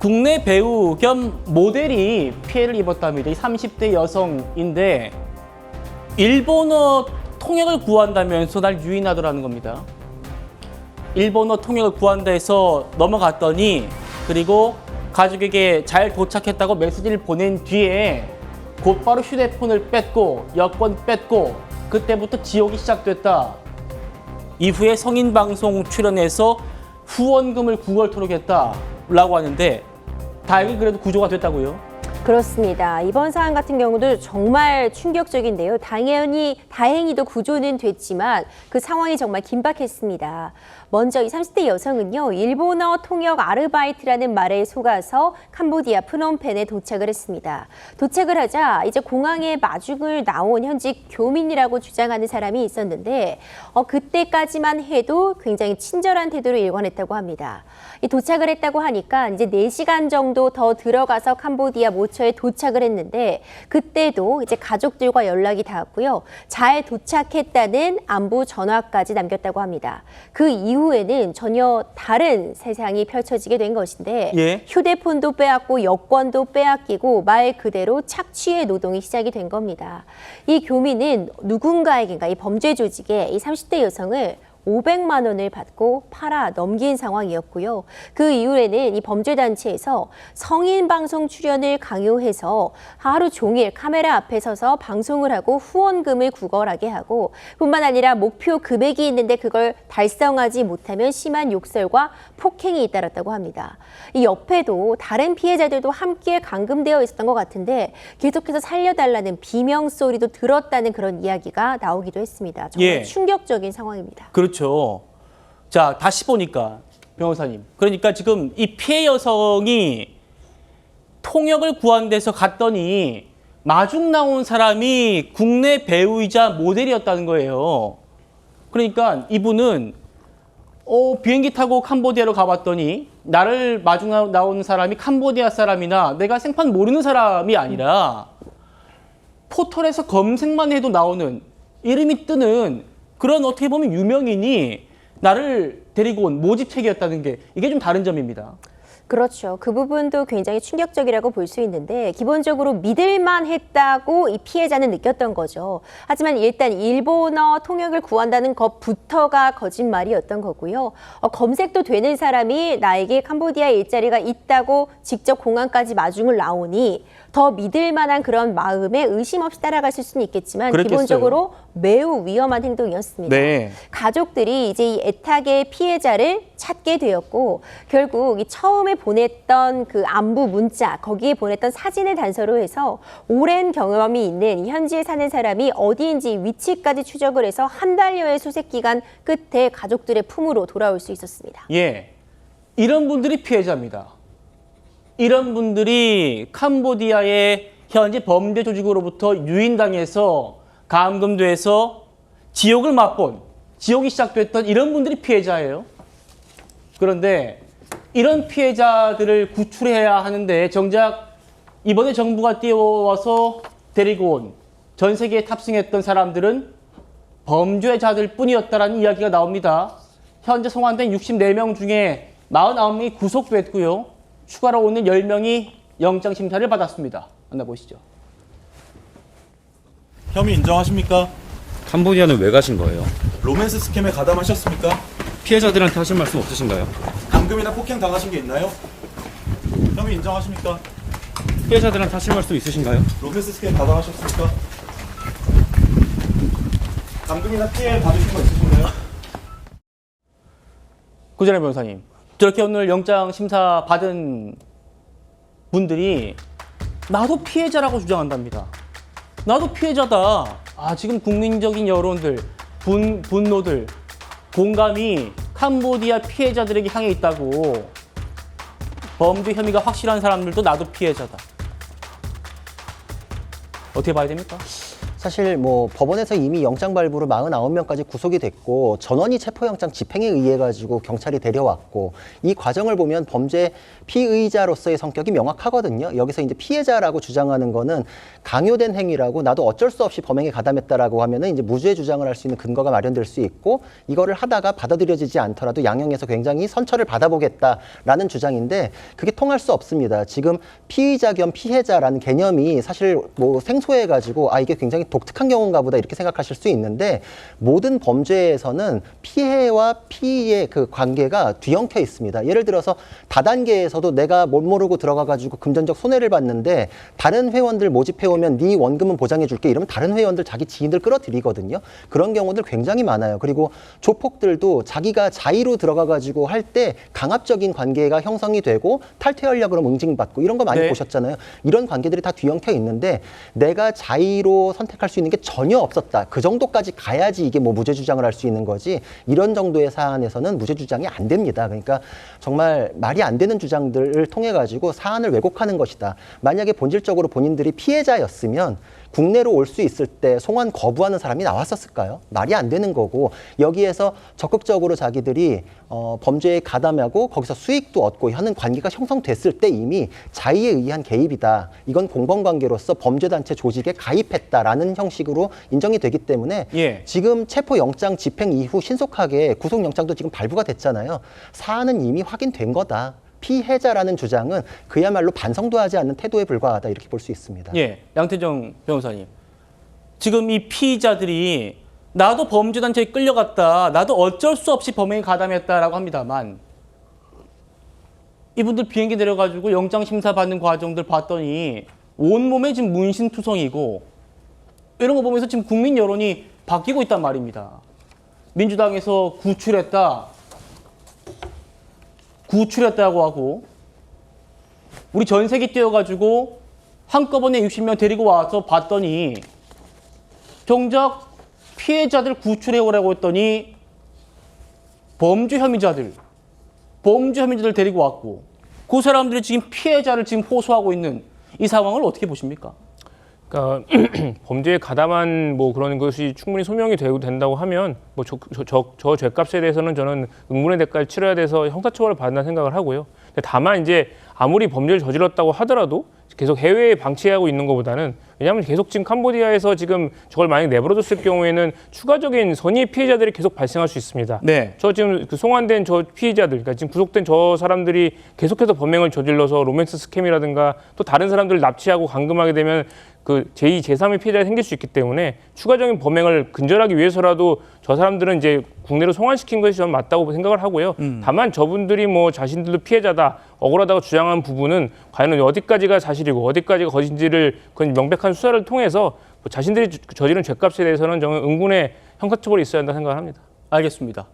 국내 배우 겸 모델이 피해를 입었답니다. 이 30대 여성인데 일본어 통역을 구한다면서 날 유인하더라는 겁니다. 일본어 통역을 구한다 해서 넘어갔더니 그리고 가족에게 잘 도착했다고 메시지를 보낸 뒤에 곧바로 휴대폰을 뺐고 여권 뺐고 그때부터 지옥이 시작됐다. 이후에 성인방송 출연해서 후원금을 구걸토록 했다라고 하는데 다행히 그래도 구조가 됐다고요? 그렇습니다. 이번 사안 같은 경우도 정말 충격적인데요. 다행히도 구조는 됐지만 그 상황이 정말 긴박했습니다. 먼저 이 30대 여성은요, 일본어 통역 아르바이트라는 말에 속아서 캄보디아 프놈펜에 도착을 했습니다. 도착을 하자 이제 공항에 마중을 나온 현직 교민이라고 주장하는 사람이 있었는데 그때까지만 해도 굉장히 친절한 태도로 일관했다고 합니다. 이 도착을 했다고 하니까 이제 4시간 정도 더 들어가서 캄보디아 모처에 도착을 했는데 그때도 이제 가족들과 연락이 닿았고요. 잘 도착했다는 안부 전화까지 남겼다고 합니다. 그 이후에는 전혀 다른 세상이 펼쳐지게 된 것인데 예. 휴대폰도 빼앗고 여권도 빼앗기고 말 그대로 착취의 노동이 시작이 된 겁니다. 이 교민은 누군가에게인가 이 범죄 조직에 이 30대 여성을 500만 원을 받고 팔아 넘긴 상황이었고요. 그 이후에는 이 범죄단체에서 성인 방송 출연을 강요해서 하루 종일 카메라 앞에 서서 방송을 하고 후원금을 구걸하게 하고 뿐만 아니라 목표 금액이 있는데 그걸 달성하지 못하면 심한 욕설과 폭행이 잇따랐다고 합니다. 이 옆에도 다른 피해자들도 함께 감금되어 있었던 것 같은데 계속해서 살려달라는 비명 소리도 들었다는 그런 이야기가 나오기도 했습니다. 정말 예. 충격적인 상황입니다. 그렇죠. 자, 다시 보니까 변호사님. 그러니까 지금 이 피해 여성이 통역을 구한 데서 갔더니 마중 나온 사람이 국내 배우이자 모델이었다는 거예요. 그러니까 이분은 비행기 타고 캄보디아로 가봤더니 나를 마중 나온 사람이 캄보디아 사람이나 내가 생판 모르는 사람이 아니라 포털에서 검색만 해도 나오는 이름이 뜨는 그런 어떻게 보면 유명인이 나를 데리고 온 모집책이었다는 게 이게 좀 다른 점입니다. 그렇죠. 그 부분도 굉장히 충격적이라고 볼 수 있는데 기본적으로 믿을만 했다고 이 피해자는 느꼈던 거죠. 하지만 일단 일본어 통역을 구한다는 것부터가 거짓말이었던 거고요. 검색도 되는 사람이 나에게 캄보디아 일자리가 있다고 직접 공항까지 마중을 나오니 더 믿을 만한 그런 마음에 의심 없이 따라갔을 수는 있겠지만 그랬겠어요. 기본적으로 매우 위험한 행동이었습니다. 네. 가족들이 이제 이 애탁의 피해자를 찾게 되었고 결국 이 처음에 보냈던 그 안부 문자 거기에 보냈던 사진을 단서로 해서 오랜 경험이 있는 현지에 사는 사람이 어디인지 위치까지 추적을 해서 한 달여의 수색 기간 끝에 가족들의 품으로 돌아올 수 있었습니다. 예, 이런 분들이 피해자입니다. 이런 분들이 캄보디아의 현재 범죄 조직으로부터 유인당해서 감금돼서 지옥을 맛본, 지옥이 시작됐던 이런 분들이 피해자예요. 그런데 이런 피해자들을 구출해야 하는데 정작 이번에 정부가 뛰어와서 데리고 온 전 세계에 탑승했던 사람들은 범죄자들 뿐이었다라는 이야기가 나옵니다. 현재 송환된 64명 중에 49명이 구속됐고요. 추가로 오는 10명이 영장심사를 받았습니다. 만나보시죠. 혐의 인정하십니까? 캄보디아는 왜 가신 거예요? 로맨스 스캠에 가담하셨습니까? 피해자들한테 하실 말씀 없으신가요? 감금이나 폭행 당하신 게 있나요? 혐의 인정하십니까? 피해자들한테 하실 말씀 있으신가요? 로맨스 스캠 가담하셨습니까? 감금이나 피해 받으신 거 있으신가요? 구전의 변호사님, 저렇게 오늘 영장 심사 받은 분들이 나도 피해자라고 주장한답니다. 나도 피해자다. 지금 국민적인 여론들, 분노들, 공감이 캄보디아 피해자들에게 향해 있다고. 범죄 혐의가 확실한 사람들도 나도 피해자다. 어떻게 봐야 됩니까? 사실 뭐 법원에서 이미 영장 발부로 49명까지 구속이 됐고 전원이 체포영장 집행에 의해 가지고 경찰이 데려왔고 이 과정을 보면 범죄 피의자로서의 성격이 명확하거든요. 여기서 이제 피해자라고 주장하는 거는 강요된 행위라고 나도 어쩔 수 없이 범행에 가담했다라고 하면은 이제 무죄 주장을 할 수 있는 근거가 마련될 수 있고 이거를 하다가 받아들여지지 않더라도 양형에서 굉장히 선처를 받아보겠다라는 주장인데 그게 통할 수 없습니다. 지금 피의자 겸 피해자라는 개념이 사실 뭐 생소해 가지고 이게 굉장히 독특한 경우인가 보다 이렇게 생각하실 수 있는데 모든 범죄에서는 피해와 피의 그 관계가 뒤엉켜 있습니다. 예를 들어서 다단계에서도 내가 못 모르고 들어가 가지고 금전적 손해를 봤는데 다른 회원들 모집해 오면 네 원금은 보장해 줄게 이러면 다른 회원들 자기 지인들 끌어들이거든요. 그런 경우들 굉장히 많아요. 그리고 조폭들도 자기가 자의로 들어가 가지고 할 때 강압적인 관계가 형성이 되고 탈퇴하려고 그러면 응징받고 이런 거 많이 네. 보셨잖아요. 이런 관계들이 다 뒤엉켜 있는데 내가 자의로 선택할 수 있는 게 전혀 없었다. 그 정도까지 가야지 이게 뭐 무죄 주장을 할 수 있는 거지. 이런 정도의 사안에서는 무죄 주장이 안 됩니다. 그러니까 정말 말이 안 되는 주장들을 통해 가지고 사안을 왜곡하는 것이다. 만약에 본질적으로 본인들이 피해자였으면 국내로 올 수 있을 때 송환 거부하는 사람이 나왔었을까요? 말이 안 되는 거고 여기에서 적극적으로 자기들이 범죄에 가담하고 거기서 수익도 얻고 하는 관계가 형성됐을 때 이미 자의에 의한 개입이다. 이건 공범관계로서 범죄단체 조직에 가입했다라는 형식으로 인정이 되기 때문에 예. 지금 체포영장 집행 이후 신속하게 구속영장도 지금 발부가 됐잖아요. 사안은 이미 확인된 거다. 피해자라는 주장은 그야말로 반성도 하지 않는 태도에 불과하다 이렇게 볼 수 있습니다. 예, 양태정 변호사님. 지금 이 피의자들이 나도 범죄단체에 끌려갔다. 나도 어쩔 수 없이 범행에 가담했다라고 합니다만 이분들 비행기 내려가지고 영장 심사 받는 과정들 봤더니 온몸에 지금 문신투성이고 이런 거 보면서 지금 국민 여론이 바뀌고 있단 말입니다. 민주당에서 구출했다고 하고 우리 전세기 뛰어가지고 한꺼번에 60명 데리고 와서 봤더니 정작 피해자들 구출해오라고 했더니 범죄 혐의자들 데리고 왔고 그 사람들이 지금 피해자를 지금 호소하고 있는 이 상황을 어떻게 보십니까? 그러니까 범죄에 가담한 뭐 그런 것이 충분히 소명이 된다고 하면 뭐 저 죄값에 대해서는 저는 응분의 대가를 치러야 돼서 형사처벌을 받는다 생각을 하고요. 근데 다만 이제 아무리 범죄를 저질렀다고 하더라도 계속 해외에 방치하고 있는 것보다는 왜냐하면 계속 지금 캄보디아에서 지금 저걸 만약 내버려뒀을 경우에는 추가적인 선의 피해자들이 계속 발생할 수 있습니다. 네. 저 지금 그 송환된 저 피해자들, 그러니까 지금 구속된 저 사람들이 계속해서 범행을 저질러서 로맨스 스캠이라든가 또 다른 사람들을 납치하고 감금하게 되면 그 제2, 제3의 피해자가 생길 수 있기 때문에 추가적인 범행을 근절하기 위해서라도 저 사람들은 이제 국내로 송환시킨 것이 저는 맞다고 생각을 하고요. 다만 저분들이 뭐 자신들도 피해자다, 억울하다고 주장하는 부분은 과연 어디까지가 사실이고 어디까지가 거짓인지를 그건 명백한 수사를 통해서 뭐 자신들이 저지른 죄값에 대해서는 저는 응분의 형사처벌이 있어야 한다고 생각을 합니다. 알겠습니다.